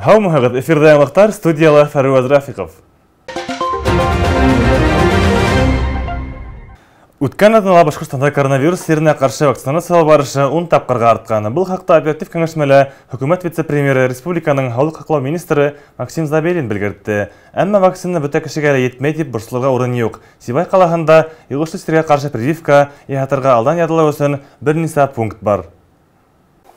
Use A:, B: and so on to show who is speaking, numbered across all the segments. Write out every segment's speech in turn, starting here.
A: Һау мөхәгыд, эфирдә яңлыктар, студияла Фәруаз Рафиков. Үткән атнала Башкортстанда коронавирус сиренә каршы вакцинация барышы 10 тапкырга арткан. Был хакта оператив киңәшмәле хөкүмәт вице-премьеры республиканың һаулык һаклау министры Максим Забелин белгертте. Әмма вакцина бөтә кешегә йетмәй дип борчылырга урын юк. Сибай калаһында йогышлы сиргә каршы прививка яһатырга алдан ядылу өчен берничә пункт бар.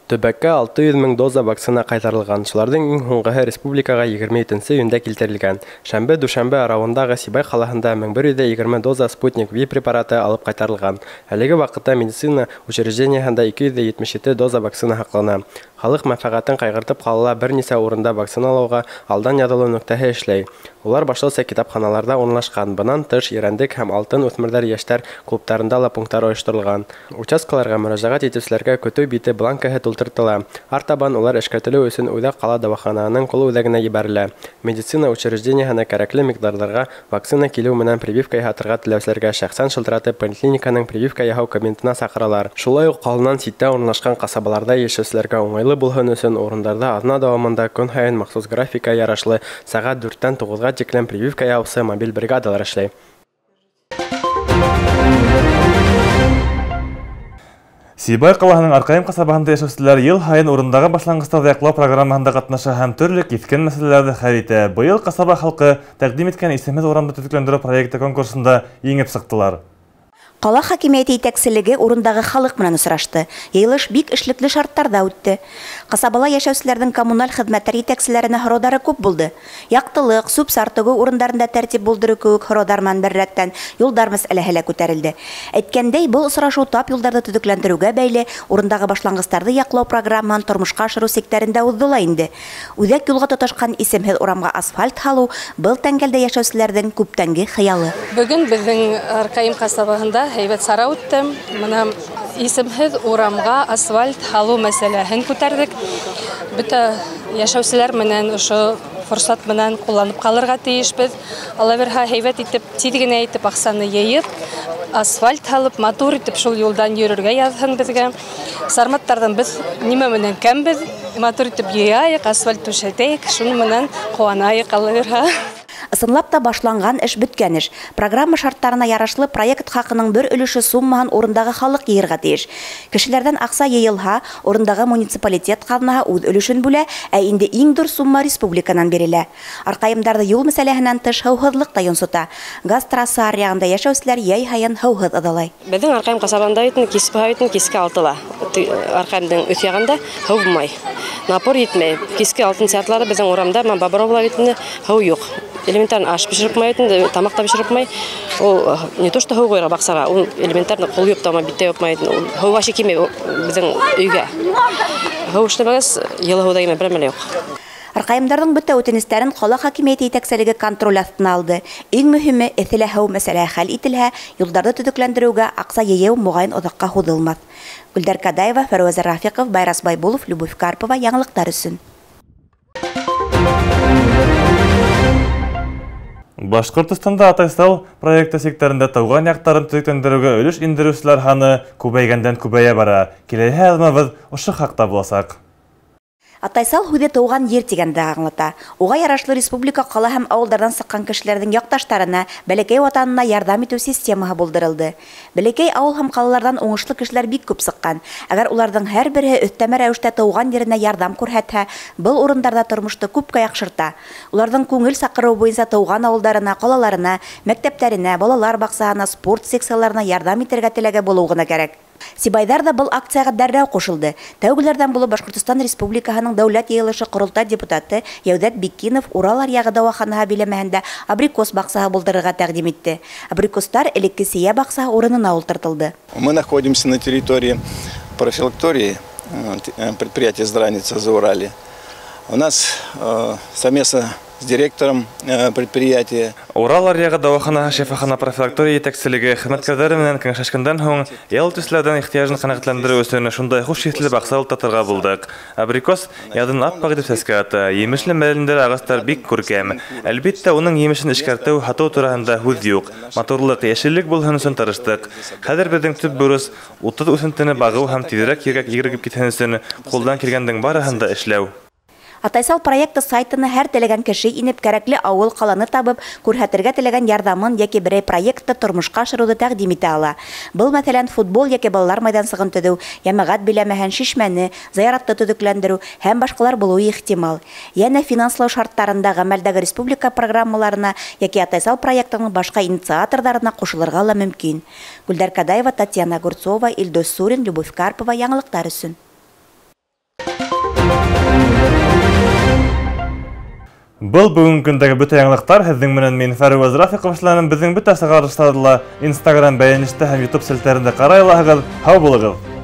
B: Төбәккә 600 000 доза вакцина кайтарылган. Шуларның иң һуңгыһы республикага 23 июньдә килтерелгән. Шәмбе-дүшәмбе арауындагы Сибай калаһында 1120 доза Спутник V препараты алып кайтарылган. Әлеге вакытта медицина учреждениесендә 277 доза вакцина һаклана. Халык мәнфәгатен кайгыртып калыла берничә урында вакциналауга алдан ядылу нөктәһе эшләй. Улар башлыча китапханаларда урнашкан. Бынан тыш Ирәндек һәм Алтын үҫмерҙәр йәштәр клубтарында ла пункттар ойоштырылган. Участкаларга мөрәҗәғәт итеүселәргә көтөү бите бланкаһы тултыртыла. Артабан улар эшкәртелеү өсөн Үҙәк ҡала дауаханаһының ҡул үҙәгенә ебәрелә. Медицина учреждениеһенә кәрәкле миҡдарларға вакцина килеү менән прививка яһатырға теләүселәргә шәхсән шылтыратып поликлиниканың прививка яһау кабинетына саҡыралар. Шулай уҡ ҡаланан ситтә урынлашҡан ҡасабаларҙа йәшәүселәргә уңайлы булһын өсөн урындарҙа аҙна дауамында көн һайын махсус графика ярашлы сәғәт 4-тән 9-ға тиклем прививка яһаусы мобиль бригадалар эшләй.
A: Сибай ҡалаһының Арҡайым ҡасабаһында йәшәүселәр йыл һайын урындағы башланғыстарҙы яҡлау программаһында ҡатнаша һәм төрлө киҫкен мәсьәләләрҙе хәл итә. Быйыл ҡасаба халҡы тәҡдим иткән исемһеҙ урамды төҙөкләндереү проекты конкурсында еңеп сыҡтылар.
C: Ҡала хакимиәте етәкселеге урындағы халыҡ менән осрашты. Йыйылыш бик эшлекле шарттарҙа үтте. Ҡасабала йәшәүселәрҙең коммуналь хеҙмәттәр етәкселәренә һораудары күп булды. Яҡтылыҡ, сүп сартыгы урындарында тәртип булдырыу кеүек һорауҙар менән бер рәттән юлдар мәсьәләһе лә күтәрелде. Әйткәндәй, был осрашыу тап юлдарҙы төҙөкләндереүгә бәйле урындағы башланғыстарҙы яҡлау программаһын тормошҡа ашырыу сектәрендә уҙҙы ла инде. Үҙәк юлға тоташҡан исемһеҙ урамға асфальт һалыу был тәңгәлдә йәшәүселәрҙең күптәнге хыялы.
D: Бөгөн беҙҙең Арҡайым ҡасабаһында һәйбәт сара үтте. Мына исемһеҙ урамға асфальт һалыу мәсьәләһен күтәрҙек. Бөтә йәшәүселәр менән ошо форсат менән ҡулланып ҡалырға тейешбеҙ. Алла бирһә, һәйбәт итеп, тиҙ генә итеп аҡсаны йыйып, асфальт һалып, матур итеп шул юлдан йөрөргә яҙһын беҙгә. Сарматтарҙан беҙ нимә менән кәмбеҙ, матур итеп йыйайыҡ, асфальт түшәтәйек, шуны менән ҡыуанайыҡ, Алла бирһә.
C: Ысынлап та башланған эш бөткән эш. Программа шарттарына ярашлы проект хаҡының бер өлөшө суммаһын урындағы халыҡ йыйырға тейеш. Кешеләрҙән аҡса йыйылһа, урындағы муниципалитет ҡаҙнаһы үҙ өлөшөн бүлә, ә инде иң ҙур сумма республиканан бирелә. Арҡайымдарҙы юл мәсьәләһенән тыш һыуһыҙлыҡ та йонсота. Газ трасса аръяғында йәшәүселәр йәй һайын һыуһыҙ ыҙалай.
E: Беҙҙең Арҡайым ҡасабаһында киске 6-ла. Арҡайымдың өҫ яғында һыу булмай. Напор етмәй. Киске 6 сәғәтләрҙә беҙҙең урамда Боброва һыу юҡ. Элементарно аш пешереп майтын, тамак та пешереп май. Ул не то что һыу ҡойорға баҡсаға, ул элементарно ҡул юҡ та, биттә юҡ май. Һыу ашы килмәй беҙҙең өйгә. Һыу эшләмәгәс, йылы һыуҙа емә бер мәле юҡ.
C: Арҡайымдарҙың бөтә үтенестәрен ҡала хакимиәте етәкселеге контроль аҫтына алды. Иң мөһиме, эҫелә һыу мәсьәләһе хәл ителһә, юлдарҙы төҙөкләндереүгә аҡса йыйыу моғайын оҙаҡҡа һуҙылмаҫ. Гөлдәр Кадаева, Фәруаз Рафиков, Байрас Байбулов, Любовь Карпова, яңылыҡтар өсөн.
A: Башҡортостанда Атайсал проекты секторында тыуған яҡтарын төҙөкләндереүгә өлөш индереүселәр һаны күбәйгәндән-күбәйә бара. Киләһе аҙымыбыҙ ошо хаҡта буласаҡ.
C: Атайсал һүҙе тыуған ер тигәнде аңлата. Уға ярашлы республика ҡала һәм ауылдарҙан сыҡҡан кешеләрҙең яҡташтарына, бәләкәй ватанына ярҙам итеү системаһы булдырылды. Бәләкәй ауыл һәм ҡалаларҙан уңышлы кешеләр бик күп сыҡҡан. Әгәр уларҙың һәр береһе өҫтәмә рәүештә тыуған еренә ярҙам күрһәтһә, был урындарҙа тормошто күпкә яҡшырта. Уларҙың күңел саҡырыу буйынса тыуған ауылдарына, ҡалаларына, мәктәптәренә, балалар баҡсаһына, спорт секцияларына ярҙам итергә теләге булыу ғына кәрәк. Сибайҙар да был акцияға дәррәү ҡушылды. Тәүгеләрҙән булып Башҡортостан Республикаһының дәүләт йыйылышы ҡоролтай депутаты Яуҙәт Биккинов Урал аръяғы дауаханаһы биләмәһендә абрикос баҡсаһы булдырырға тәҡдим итте. Абрикостар элекке Сия баҡсаһы урынына ултыртылды.
F: Мы находимся на территории профилактории предприятия «Здравница» за Урале. У нас совместно с директором предприятия.
A: Урал аръяғы дауаханаһы шифахана профилактория етәкселеге хеҙмәткәрҙәре менән кәңәшкәндән һуң ял төсләрҙән ихтыяжын ҡәнәғәтләндереү өсөн шундай хуш еҫле баҡса ултыртырға булдык. Абрикос яҙын ап-аҡ итеп сәскә ата. Емешле мәлендәре ағастар бик күркәм. Әлбиттә, уның емешен эшкәртеү, һатыу тураһында һүҙ юҡ. Матурлыҡ, йәшеллек булһын өсөн тырыштык. Хәҙер беҙҙең төп бурыс 30 үҫентене бағыу һәм тиҙерәк ергә йүгереп китһен өсөн ҡулдан килгәндең барыһын да эшләү.
C: Атайсал проекты сайтына һәр теләгән кеше инеп кәрәкле авыл ҡаланы табып, күрһәтергә теләгән ярҙамын яки берәй проектты тормошҡа ашырыуҙы тәҡдим итә ала. Был мәҫәлән футбол яки балалар майҙансығын төҙөү, йәмәғәт биләмәһен шишмәне, зыяратты төҙөкләндереү һәм башҡалар булыуы ихтимал. Йәнә финанслау шарттарында ғәмәлдәге республика программаларына яки Атайсал проектының башҡа инициаторҙарына ҡушылырға ла мөмкин. Гүлдәр Кадаева, Татьяна Гурцова, Ильдус Сурин, Любовь Карпова, яңылыҡтар өсөн.
A: Был бүгінгі көндәге бөтә яңылыҡтар. Һеҙҙең менән мин Фәрүәз Рафиҡов эшләнем. Беҙҙең бөтә сығарыштарҙы ла Instagram бәйәнештә һәм YouTube селтәрендә ҡарай алаһығыҙ. Һау булығыҙ!